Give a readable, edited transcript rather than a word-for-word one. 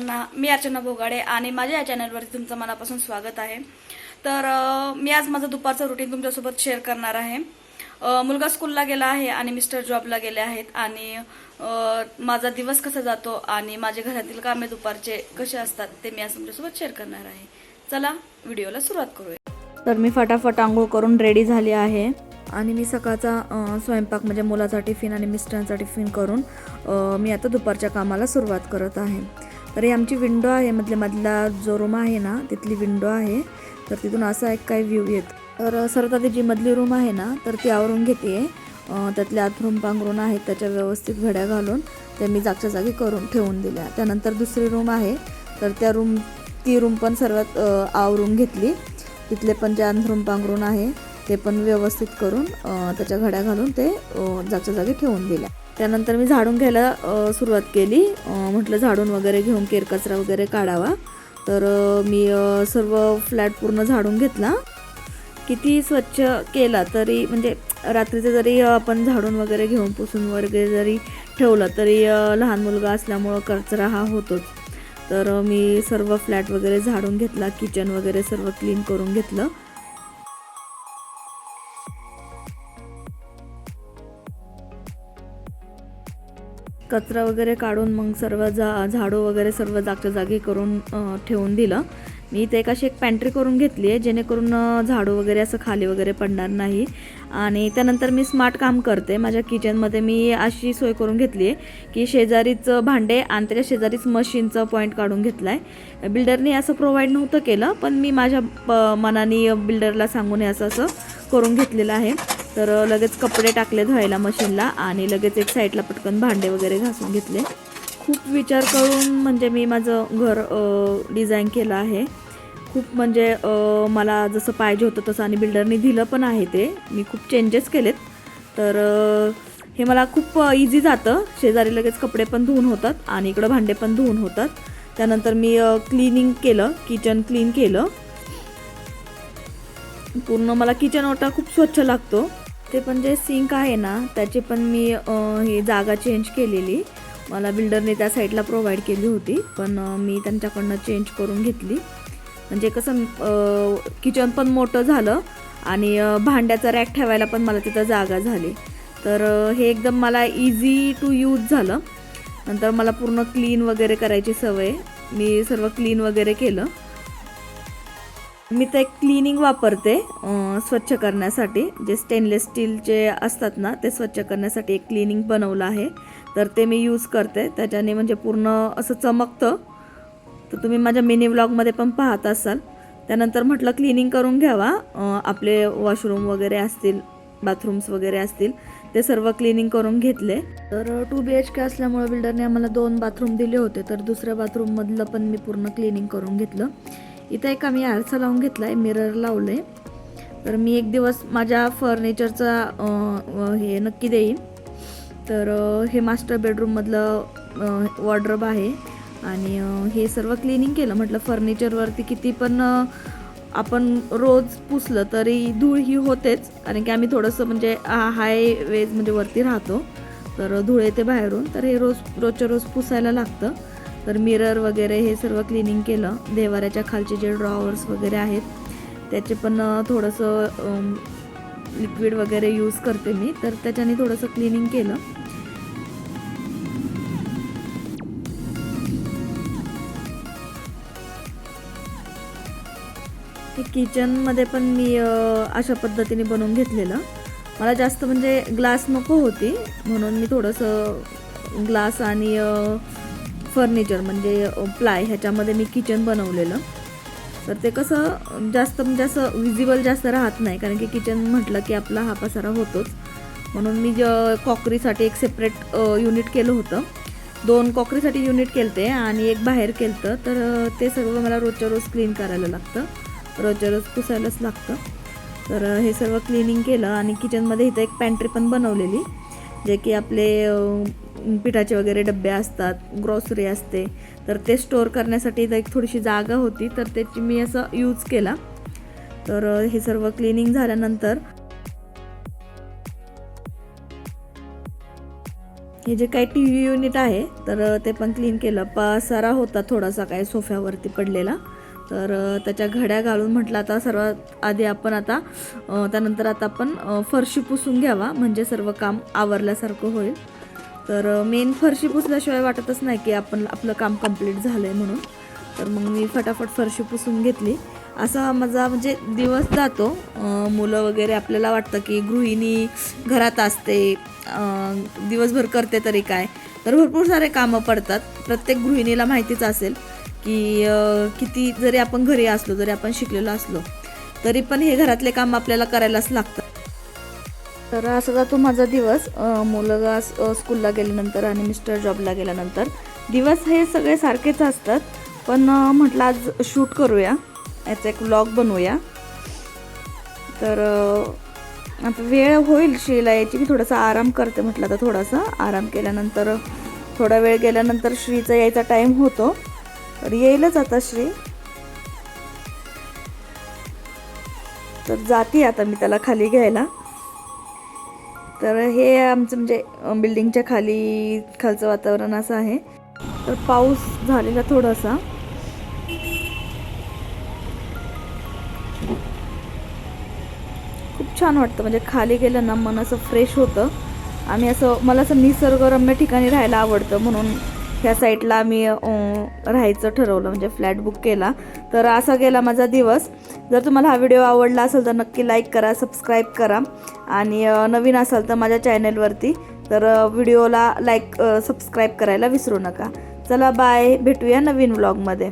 सर्वांना, मी अर्चना भोगाडे आणि माझ्या या चॅनलवरती तुमचं मनापासून स्वागत आहे। तर मी आज माझं दुपारचं रुटीन तुमच्यासोबत शेअर करणार आहे। मुलगा स्कूलला गेला आहे आणि मिस्टर जॉबला गेले आहेत आणि माझा दिवस कसा जातो आणि माझे घरातील कामे दुपारचे कसे असतात ते मी आज तुमच्यासोबत शेअर करणार आहे। चला व्हिडिओला सुरुवात करूया। तर मी फटाफट आंघोळ करून रेडी झाली आहे आणि मी सकाळचा स्वयंपाक म्हणजे मुलाचा टिफिन आणि मिस्टरांचा टिफिन करून मी आता दुपारच्या कामाला सुरुवात करत आहे। तर ही आमची विंडो आहे, मधला जो रूम आहे ना तिथली विंडो आहे। तर तिथून असा एक काय व्ह्यू येत। तर सर्वात आधी जी मधली रूम आहे ना तर ती आवरून घेते। त्यातले आथरूम पांघरून आहेत त्याच्या व्यवस्थित घड्या घालून ते मी जागच्या जागी करून ठेवून दिल्या। त्यानंतर दुसरी रूम आहे तर ती रूम पण सर्वात आवरून घेतली। तिथले पण जे आथरूम पांघरून आहे ते पण व्यवस्थित करून त्याच्या घड्या घालून ते जागच्या जागी ठेवून दिल्या। त्यानंतर मी झाडून घ्यायला सुरुवात केली। म्हटलं झाडून वगैरे घेऊन केरकचरा वगैरे काढावा। तर मी सर्व फ्लॅट पूर्ण झाडून घेतला। किती स्वच्छ केला तरी म्हणजे रात्रीचं जरी आपण झाडून वगैरे घेऊन पुसून वगैरे जरी ठेवलं तरी लहान मुलगा असल्यामुळं कचरा हा होतोच। तर मी सर्व फ्लॅट वगैरे झाडून घेतला, किचन वगैरे सर्व क्लीन करून घेतलं। कचरा वगैरे काढून मग सर्व झाडू वगैरे सर्व जागच्या जागी करून ठेवून दिलं। मी इथे एक पॅन्ट्री करून घेतली आहे जेणेकरून झाडू वगैरे असं खाली वगैरे पडणार नाही। आणि त्यानंतर मी स्मार्ट काम करते। माझ्या किचनमध्ये मी अशी सोय करून घेतली आहे की शेजारीच भांडे आणि त्याच्या शेजारीच मशीनचं पॉईंट काढून घेतला आहे। बिल्डरने असं प्रोव्हाइड नव्हतं केलं पण मी माझ्या मनाने बिल्डरला सांगून असं करून घेतलेलं आहे। तर लगेच कपडे टाकले धुवायला मशीनला आणि लगेच एक साईडला पटकन भांडे वगैरे घासून घेतले। खूप विचार करून म्हणजे मी माझं घर डिझाईन केलं आहे। खूप म्हणजे मला जसं पाहिजे होतं तसं आणि बिल्डरने दिलं पण आहे ते। मी खूप चेंजेस केलेत। तर हे मला खूप इझी जातं। शेजारी लगेच कपडे पण धुवून होतात आणि इकडं भांडे पण धुवून होतात। त्यानंतर मी क्लिनिंग केलं, किचन क्लीन केलं पूर्ण। मला किचन ओटा खूप स्वच्छ लागतो। ते पण जे सिंक आहे ना त्याची पण मी ही जागा चेंज केलेली। मला बिल्डरने त्या साईडला प्रोव्हाइड केली होती पण मी त्यांच्याकडनं चेंज करून घेतली। म्हणजे कसं किचन पण मोठं झालं आणि भांड्याचा रॅक ठेवायला पण मला तिथं जागा झाली। तर हे एकदम मला इझी टू यूज झालं। नंतर मला पूर्ण क्लीन वगैरे करायची सवय, मी सर्व क्लीन वगैरे केलं। मी ते क्लिनिंग वापरते स्वच्छ करण्यासाठी। जे स्टेनलेस स्टीलचे असतात ना ते स्वच्छ करण्यासाठी एक क्लिनिंग बनवलं आहे तर ते मी यूज करते। त्याच्याने म्हणजे पूर्ण असं चमकतं। तर तुम्ही माझ्या मिनी व्लॉगमध्ये पण पाहत असाल। त्यानंतर म्हटलं क्लिनिंग करून घ्यावा। आपले वॉशरूम वगैरे असतील, बाथरूम्स वगैरे असतील ते सर्व क्लिनिंग करून घेतले। तर 2 BHK असल्यामुळे बिल्डरने आम्हाला 2 बाथरूम दिले होते तर दुसऱ्या बाथरूममधलं पण मी पूर्ण क्लिनिंग करून घेतलं। इथं एक आम्ही आरसा लावून घेतला आहे, मिरर लावले। तर मी एक दिवस माझ्या फर्निचरचा हे नक्की देईन। तर हे मास्टर बेडरूममधलं वॉर्डरोब आहे आणि हे सर्व क्लिनिंग केलं। म्हटलं फर्निचरवरती किती पण आपण रोज पुसलं तरी धूळ ही होतेच कारण की आम्ही थोडंसं म्हणजे हाय वेज म्हणजे वरती राहतो तर धूळ येते बाहेरून। तर हे रोजच्या रोज पुसायला लागतं। तर मिरर वगैरे हे सर्व क्लिनिंग केलं। देवाऱ्याच्या खालचे जे ड्रॉवर्स वगैरे आहेत त्याचे पण थोडंसं लिक्विड वगैरे यूज करते मी तर त्याच्याने थोडंसं क्लिनिंग केलं। हे किचनमध्ये पण मी अशा पद्धतीने बनवून घेतलेलं। मला जास्त म्हणजे ग्लास नको होती म्हणून मी थोडंसं ग्लास आणि फर्निचर म्हणजे प्लाय ह्याच्यामध्ये मी किचन बनवलेलं। तर ते कसं जास्त म्हणजे असं विजिबल जास्त राहत नाही कारण की किचन म्हटलं की आपला हा पसारा होतोच। म्हणून मी कॉकरीसाठी एक सेपरेट युनिट केलं होतं। 2 कॉकरीसाठी युनिट केलते आणि एक बाहेर केलतं। तर ते सर्व मला रोजच्या रोज क्लीन करायला लागतं, रोजच्या रोज पुसायलाच लागतं। तर हे सर्व क्लिनिंग केलं आणि किचनमध्ये इथं एक पॅन्ट्री पण बनवलेली जे की आपले पिठाचे वगैरे डब्बे असतात, ग्रॉसरी असते तर ते स्टोअर करण्यासाठी इथं एक थोडीशी जागा होती तर त्याची मी असं यूज केला। तर हे सर्व क्लिनिंग झाल्यानंतर हे जे काही टी व्ही युनिट आहे तर ते पण क्लीन केलं. पसारा होता थोडासा काय सोफ्यावरती पडलेला, तर त्याच्या घड्या घालून म्हटलं आता सर्वात आधी आपण त्यानंतर आपण फरशी पुसून घ्यावा, म्हणजे सर्व काम आवरल्यासारखं होईल. तर मेन फरशी पुसल्याशिवाय वाटतच नाही की आपलं काम कंप्लीट झालं आहे म्हणून. तर मग मी फटाफट फरशी पुसून घेतली. असा माझा म्हणजे दिवस जातो. मुलं वगैरे आपल्याला वाटतं की गृहिणी घरात असते, दिवसभर करते तरी काय, तर भरपूर सारे कामं पडतात. प्रत्येक गृहिणीला माहितीच असेल की किती जरी आपण घरी असलो, जरी आपण शिकलेलो असलो, तरी पण हे घरातले काम आपल्याला करायलाच लागतात. तर असा जातो माझा दिवस. मुलगा स्कूलला गेल्यानंतर आणि मिस्टर जॉबला गेल्यानंतर दिवस हे सगळे सारखेच असतात. पण म्हटलं आज शूट करूया, याचा एक व्लॉग बनवूया. तर आता वेळ होईल श्रीला यायची, मी थोडासा आराम करते. म्हटलं आता थोडासा आराम केल्यानंतर थोडा वेळ गेल्यानंतर श्रीचा यायचा टाईम होतो, तर येईलच आता श्री. तर जाते आता मी त्याला खाली घ्यायला. तर हे आमचं म्हणजे बिल्डिंगच्या खालचं वातावरण असं आहे. तर पाऊस झालेला थोडासा. खूप छान वाटतं, म्हणजे खाली गेलं ना मन असं फ्रेश होतं. मला असं निसर्गरम्य ठिकाणी राहायला आवडतं, म्हणून ह्या साईडला आम्ही राहायचं ठरवलं, म्हणजे फ्लॅट बुक केला. तर असा गेला माझा दिवस. जर तुम्हाला हा व्हिडिओ आवडला असेल तर नक्की लाईक करा, सबस्क्राईब करा, आणि नवीन असाल तर माझ्या चॅनलवरती तर व्हिडिओला लाईक सबस्क्राईब करायला विसरू नका. चला बाय, भेटूया नवीन व्लॉगमध्ये.